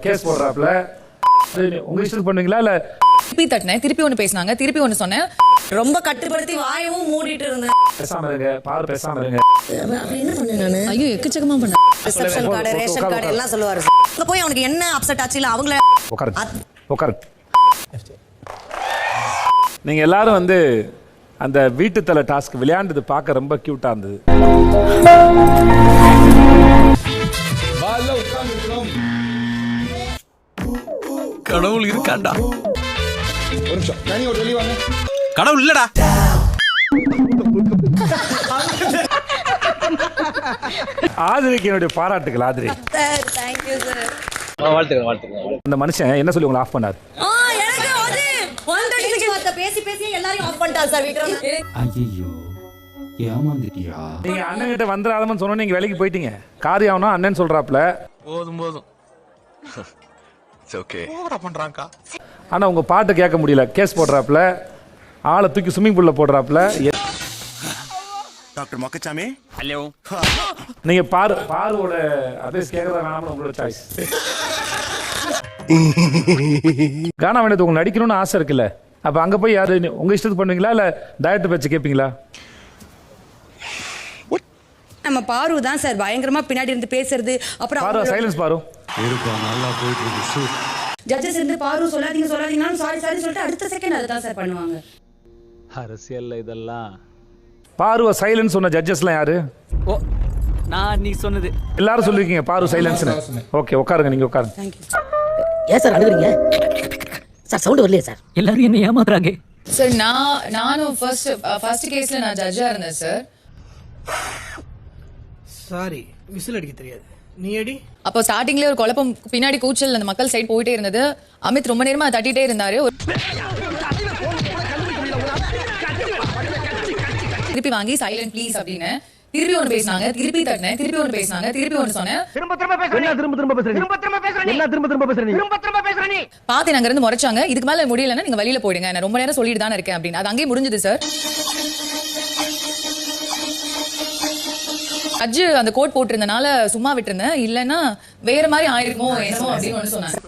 Case போடுறாப்ல உங்க இஷ்டத்துக்கு பண்ணுவீங்களா இல்ல? திருப்பி தட்டினேன், திருப்பி ஒண்ணு பேசினாங்க, திருப்பி ஒண்ணு சொன்னேன். ரொம்ப கட்டுப்படுத்தி வாயவும் மூடிட்டு இருந்தேன். பேசாம இருங்க, பாரு பேசாம இருங்க. அப்ப என்ன பண்ணேன் நானு? ஐயோ எக்கச்சக்கமா பண்ணேன். ரிசப்ஷன் கார்டு, ரேஷன் கார்டு எல்லாம் சொல்லுவாரு. அங்க போய் அவனுக்கு என்ன அப்செட் ஆச்சு இல்ல அவங்கள உட்காரு. நீங்க எல்லாரும் வந்து அந்த வீட்டு தலை டாஸ்க் விளையாண்டது பார்க்க ரொம்ப கியூட்டா இருந்தது. கடவுள் இருக்காண்டா. ஒரு நிமிஷம் தனி ஒரு வெளிய வாங்க. கடவுள் இல்லடா. ஆதிரிக்கு என்னுடைய பாராட்டுகள். ஆதிரி தேங்க் யூ சார். வாழ்த்துக்கள். அந்த மனுஷன் என்ன சொல்லி உங்களை ஆஃப் பண்ணாரு? எனக்கு அது 126 வார்த்தை பேசி பேசி எல்லாரையும் ஆஃப் பண்ணிட்டார் சார் விக்ரம். ஐயோ ஏமாந்துட்டியா? நீங்க அண்ணன் கிட்ட வந்துடாதமன்னு சொன்ன நீங்க வேலைக்கு போயிட்டீங்க. காரியாவனா அண்ணன் சொல்றாப்ல. போதும். ஓகே. ஓவரா பண்றாங்கா. ஆனா உங்க பாட்டு கேட்க முடியல. கேஸ் போடுறாப்ல, ஆளை தூக்கி ஸ்விமிங் பூல்ல போடுறாப்ல. Doctor Mokkasamy hello. நீங்க பாருவோட அட்வைஸ் கேட்கறதா வேணாம்னு உங்களோட சாய்ஸ். கானா வேண்டியது உங்களுக்கு நடிக்கணும்னு ஆசை இருக்குல்ல, அப்ப அங்க போய் யாரு உங்க இஷ்டத்துக்கு பண்ணுவீங்களா இல்ல டைரக்டர் பேச்சு கேட்பீங்களா? நம்ம பாரு தான் சார் பயங்கரமா பின்னாடி இருந்து பேசுறது. அப்புறம் பாரு சைலன்ஸ் பாரு. இருப்பா நல்லா போயிட்டு இருக்கு சூ. ஜட்ஜஸ் இருந்து பாரு சொல்லாதீங்கன்னு சாரி சொல்லிட்டு அடுத்த செகண்ட் அதை தான் சார் பண்ணுவாங்க. அரசியல்ல இதெல்லாம் பாருவ சைலன்ஸ் சொன்ன ஜட்ஜஸ்லாம் யாரு? ஓ நான் நீ சொன்னது எல்லாரும் சொல்லிருக்கீங்க பாரு சைலன்ஸ்னு. ஓகே உட்காருங்க, நீங்க உட்காருங்க. Thank you. ஏன் சார் அழுகுறீங்க சார்? சவுண்ட் வரலையே சார். எல்லாரும் என்ன ஏமாத்துறாங்க சார். நானும் ஃபர்ஸ்ட் கேஸ்ல நான் ஜட்ஜா இருந்தேன் சார். சாரி விசில் அடிக்க தெரியாது. நீ அடி. அப்போ ஸ்டார்டிங்ல ஒரு குழப்பம், பின்னாடி கூச்சல் அந்த மக்கள் சைடு போயிட்டே இருந்தது. அமித் ரொம்ப நேரமா தட்டிட்டே இருந்தாரு. திருப்பி வாங்கி சைலண்ட் ப்ளீஸ் அப்படின்னு திருப்பி ஒன்று பேசினாங்க, திருப்பி தட்டினேன், திருப்பி ஒன்று பேசினாங்க, திருப்பி ஒன்று சொன்னேன். பார்த்து நாங்க இருந்து முறைச்சாங்க. இதுக்கு மேல முடியலன்னா நீங்க வெளியில போயிடுங்க, நான் ரொம்ப நேரம் சொல்லிட்டு தானே இருக்கேன் அப்படின்னு. அது அங்கேயே முடிஞ்சது சார். அஜ்ஜு அந்த கோட் போட்டிருந்தனால சும்மா விட்டுருந்தேன், இல்லைன்னா வேற மாதிரி ஆயிருக்குமோ என்னமோ அப்படின்னு ஒன்று சொன்னாங்க.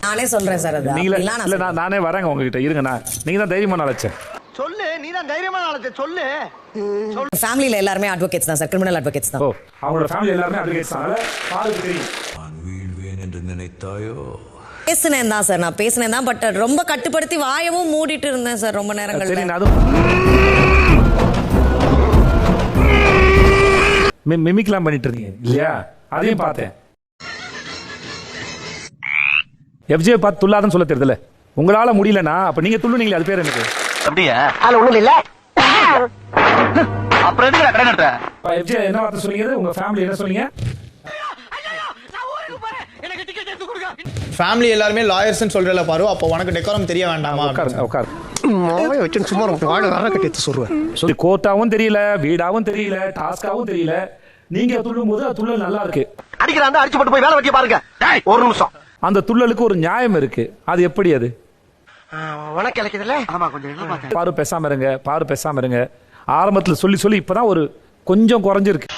நானே சொல்றேன் சார். அது நீங்களே இல்ல நானே வரேங்க உங்ககிட்ட. இருங்க, நீங்க தான் தைரியமான ஆளச்சேன். சொல்லு, நீ தான் தைரியமான ஆளு. சொல்லு. ஃபேமிலில எல்லாரும் அட்வொகேட்ஸ் தான் சார், கிரிமினல் அட்வொகேட்ஸ் தான். ஓ அவங்களோட ஃபேமிலி எல்லாரும் அட்வொகேட்ஸ் தான். பாருக்கு தெரியும். நான் வீழ்வேன் என்று நினைத்தாயோ? பேசினேன் தான் சார், நான் பேசினேன் தான். பட் ரொம்ப கட்டுப்படுத்தி வாயவும் மூடிட்டு இருந்தேன் சார் ரொம்ப நேரங்கள். சரி, அதுவும் மிமிக்லாம் பண்ணிட்டு இருந்தீங்க இல்லையா? அதையும் பார்த்தேன். எஃப்ஜே பார்த்து துள்ளாதன்னு சொல்ல தெரியல. உங்களால முடியலனா அப்ப நீங்க துள்ளுனீங்களே, அது பேர் எனக்கு அப்படியே ஆள ஒண்ணும் இல்ல. அப்புறம் எதுக்கு கடை நட்ட? எஃப்ஜே என்ன வார்த்தை சொன்னீங்க? உங்க ஃபேமிலி என்ன சொன்னீங்க? ஃபேமிலி எல்லாரும் லாயர்ஸ்னு சொல்றல பாரு. அப்ப உனக்கு டெக்கோரம் தெரிய வேண்டாமா? உட்கார். மாவே வச்சு சும்மா வாழ வாழ கட்டி சொல்றேன். சொல்லி கோர்ட்டாவும் தெரியல, வீடாவும் தெரியல, டாஸ்காவும் தெரியல. நீங்க துள்ளும் போது அது துள்ளல் நல்லா இருக்கு. அடிக்கிறாங்க, அடிச்சு போட்டு போய் வேலை வெட்டிய பாருங்க. ஒரு நிமிஷம். அந்த துள்ளலுக்கு ஒரு நியாயம் இருக்கு. அது எப்படி? அது உனக்கு இலக்கியதுல ஆமா கொஞ்சம் பாரு பேசாம இருங்க, பாரு பேசாம இருங்க. ஆரம்பத்துல சொல்லி இப்பதான் ஒரு கொஞ்சம் குறைஞ்சிருக்கு.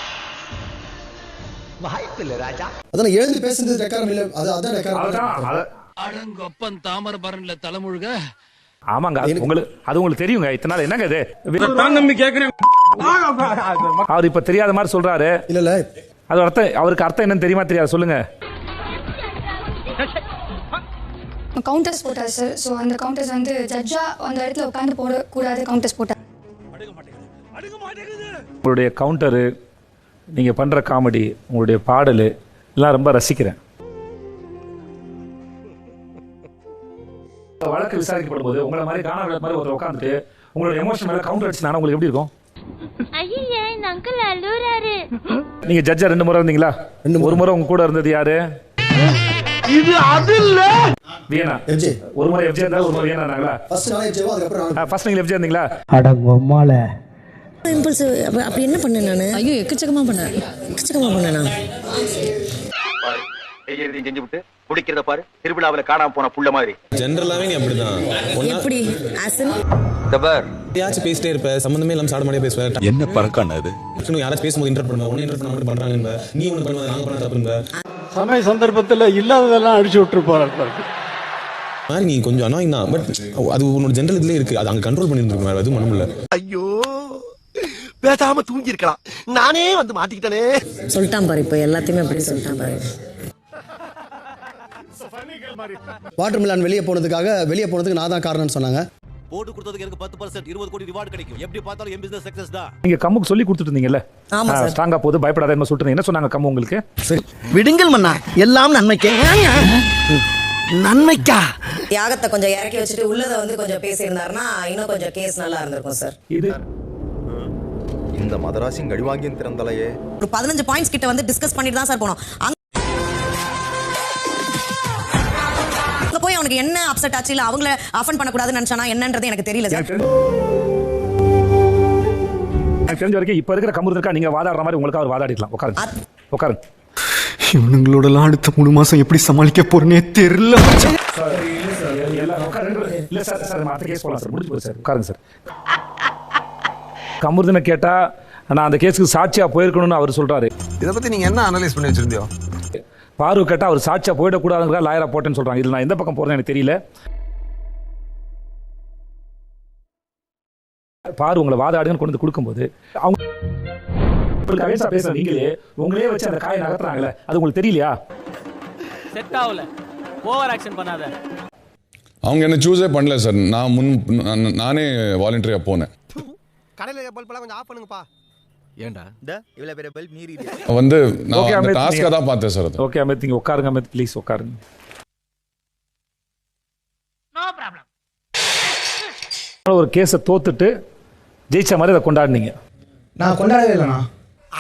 வாய்ப்பு இல்ல ராஜா. அதான் எழுந்து பேசுறது ரெக்கார்ட் இல்ல. அதான் ரெக்கார்ட். அடங்கொப்பன் தாமரபரன்ல தலைமுழுக. ஆமாங்க, உங்களுக்கு தெரியுங்க. இத்தனை நாள் என்னங்க இது? அவர் இப்ப தெரியாத மாதிரி சொல்றாரு. இல்ல அது அர்த்தம், அவருக்கு அர்த்தம் என்னன்னு தெரியுமா தெரியாது? சொல்லுங்க. கவுண்டர்ஸ் போட்டார் சார். ஸோ அந்த கவுண்டர்ஸ் வந்து ஜட்ஜா அந்த இடத்துல உட்காந்து போடக்கூடாது கவுண்டர்ஸ் போட்டார். உங்களுடைய கவுண்டரு, நீங்க பண்ற காமெடி, உங்களுடைய பாடல் எல்லாம் ரொம்ப ரசிக்கிறேன். வழக்கு விசாரிக்கப்படும் போது உங்களை மாதிரி காண மாதிரி ஒரு உட்காந்துட்டு உங்களோட எமோஷன் மேல கவுண்டர் அடிச்சுனா உங்களுக்கு எப்படி இருக்கும்? நீங்க ஜட்ஜா 2 முறை இருந்தீங்களா? ஒரு முறை உங்க கூட இருந்தது யாரு? இது அது இல்ல. வீணா. எஃப்ஜே. ஒரு முறை எஃப்ஜே இருந்தா, ஒரு முறை வீணா இருந்தாங்களா? ஃபர்ஸ்ட் நான் எஃப்ஜே, அதுக்கு அப்புறம் ஃபர்ஸ்ட் நீங்க எஃப்ஜே இருந்தீங்களா? அட பொம்மால இம்பல்ஸ். அப்ப என்ன பண்ணேன் நானு? ஐயோ எக்கச்சக்கமா பண்ணேன். நான் செஞ்சு விட்டு குடிக்கிறத பாரு திருவிழாவுல காணாம போன புள்ள மாதிரி. ஜென்ரலாவே நீ அப்படிதான். எப்படி ஆசன் யாராச்சும் பேசிட்டே இருப்ப, சம்பந்தமே இல்லாம சாட மாதிரியே பேசுவேன். என்ன பறக்கான அது? யாராச்சும் பேசும்போது இன்டர் பண்ணுவேன், ஒன்னு இன்டர் பண்ண பண்றாங்க, நீ ஒண்ணு பண்ணுவ, நாங்க பண்ண தப்புங்க. சமய சந்தர்ப்பத்துல இல்லாததெல்லாம் அடிச்சு விட்டு போறாரு. நீ கொஞ்சம் அனாயிங் தான், பட் அது உன்னோட ஜென்ரல் இதுலயே இருக்கு. அது அங்க கண்ட்ரோல் பண்ணிட்டு இருக்கு, வேற எதுவும் பண்ண முடியல. ஐயோ பேசாம தூங்கி இருக்கலாம், நானே வந்து மாட்டிக்கிட்டனே. சொல்லிட்டான் பாரு, இப்போ எல்லாத்தையுமே அப்படி சொல்லிட்டான் பாரு. வாட்டர் மிலான் வெளியே போனதுக்கு நான் தான் காரணம்னு சொன்னாங்க. போட்டு கொடுத்ததுக்கு எனக்கு 10% 20 கோடி ரிவார்ட் கிடைக்கும். எப்படி பார்த்தாலும் என் பிசினஸ் சக்சஸ் தான். நீங்க கம்முக்கு சொல்லி கொடுத்துட்டு இருந்தீங்கல்ல, ஆமா சார். ஸ்ட்ராங்கா போது பயப்படாத என்ன சொல்லிட்டு என்ன சொன்னாங்க கம்மு உங்களுக்கு? விடுங்கள் மன்னா, எல்லாம் நன்மைக்கே. நன்மைக்கா? தியாகத்தை கொஞ்சம் இறக்கி வச்சுட்டு உள்ளதை வந்து கொஞ்சம் பேசியிருந்தாருன்னா இன்னும் கொஞ்சம் கேஸ் நல்லா இருந்திருக்கும் சார். இது இந்த மதராசின் கழிவாங்கியும் திறந்தலையே. ஒரு 15 பாயிண்ட்ஸ் கிட்ட வந்து டிஸ்கஸ் பண்ணிட்டு தான் சார் போனோம். அங்க போய் அவனுக்கு என்ன அப்செட் ஆச்சு, இல்ல அவங்கள அஃபண்ட் பண்ணக்கூடாதுன்னு நினைச்சானா என்னன்றது எனக்கு தெரியல சார். எனக்கு தெரிஞ்ச வரைக்கும் இப்ப இருக்கிற கம்முரு இருக்கா, நீங்க வாதாடுற மாதிரி உங்களுக்கு அவர் வாதாடிக்கலாம். உட்காருங்க. இவனுங்களோடலாம் அடுத்த 3 மாசம் எப்படி சமாளிக்க போறேனே தெரியல. இல்ல சார் மற்ற கேஸ் போலாம் சார், முடிஞ்சு போச்சு சார். உட்காருங்க சார். கமுருதனை கேட்டா நான் அந்த கேஸுக்கு சாட்சியா போயிருக்கணும்னு அவர் சொல்றாரு. இத பத்தி நீங்க என்ன அனலைஸ் பண்ணி வச்சிருந்தியோ? பாரு கேட்டா அவர் சாட்சியா போயிடக்கூடாதுங்கிற லாயரா போட்டேன்னு சொல்றாங்க. இதுல நான் எந்த பக்கம் போறேன்னு எனக்கு தெரியல. பாரு உங்களை வாதாடுன்னு கொண்டு வந்து கொடுக்கும்போது அவங்க பேசுற நீங்களே உங்களே வச்சு அந்த காயை நகர்த்துறாங்களே, அது உங்களுக்கு தெரியலையா? செட் ஆகல, ஓவர் ஆக்ஷன் பண்ணாத. அவங்க என்ன சூஸே பண்ணல சார். நானே வாலண்டரியா போனேன். கடையில பல்பெல்லாம் கொஞ்சம் ஆஃப் பண்ணுங்கப்பா. ஏண்டா இவ்வளவு பெரிய பல்ப் மீறி வந்து நான் அந்த டாஸ்கா தான் பார்த்தேன் சார். அது ஓகே அமித், நீங்க உட்காருங்க அமித், ப்ளீஸ் உட்காருங்க. No problem. ஒரு கேஸை தோத்துட்டு ஜெயிச்ச மாதிரி அதை கொண்டாடுனீங்க. நான் கொண்டாடவே இல்லைண்ணா.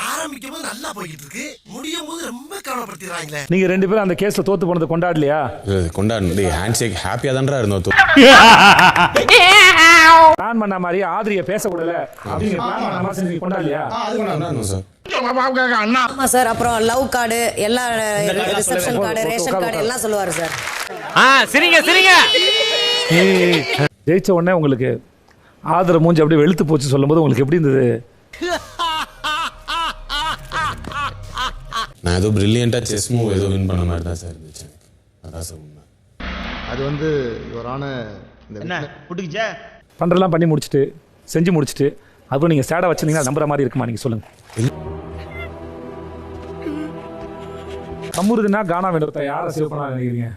ஆரம்பிக்கும் போது நல்லா போயிட்டு இருக்கு, முடியும் போது ரொம்ப கவலைப்படுத்திடுறாங்களே. நீங்க 2 பேரும் அந்த கேஸ்ல தோத்து போனதை கொண்டாடலையா? கொண்டாடு ஹேண்ட் ஷேக் ஹாப்பியா தான்டா இருந்தோம். பிளான் பண்ண மாதிரி ஆதிரிய பேசக்கூடல அப்படிங்கிற பிளான் பண்ண மாதிரி நீங்க கொண்டாடலையா? ஆமா சார். அப்புறம் லவ் கார்டு, எல்லா ரிசெப்ஷன் கார்டு, ரேஷன் கார்டு எல்லாம் சொல்லுவாரு சார். சரிங்க. ஜெயிச்ச உடனே உங்களுக்கு ஆதர மூஞ்சி அப்படியே வெளுத்து போச்சு சொல்லும்போது உங்களுக்கு எப்படி இருந்தது? நான் ஏதோ பிரில்லியண்டா செஸ் மூவ் ஏதோ வின் பண்ண மாதிரி தான் சார் இருந்துச்சு. அதான் சார் உண்மை. அது வந்து இவரான என்ன புடிச்சே பண்றதெல்லாம் பண்ணி முடிச்சுட்டு செஞ்சு முடிச்சுட்டு அப்புறம் நீங்க சேடா வச்சிருந்தீங்கன்னா நம்புற மாதிரி இருக்குமா? நீங்க சொல்லுங்க. கம்முருதுன்னா கானா வேண்டா யாரை சேவ் பண்ண நினைக்கிறீங்க?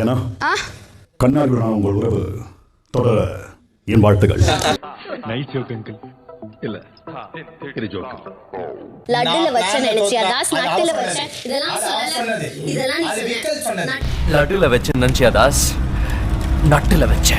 ஏன்னா கண்ணாடியுடன் உங்கள் உறவு தொடர என் வாழ்த்துக்கள். லட்டுல வச்ச நினைச்சியா தாஸ், நட்டுல வச்ச இதெல்லாம் லட்டுல வச்ச நினைச்சியா தாஸ், நட்டுல வச்ச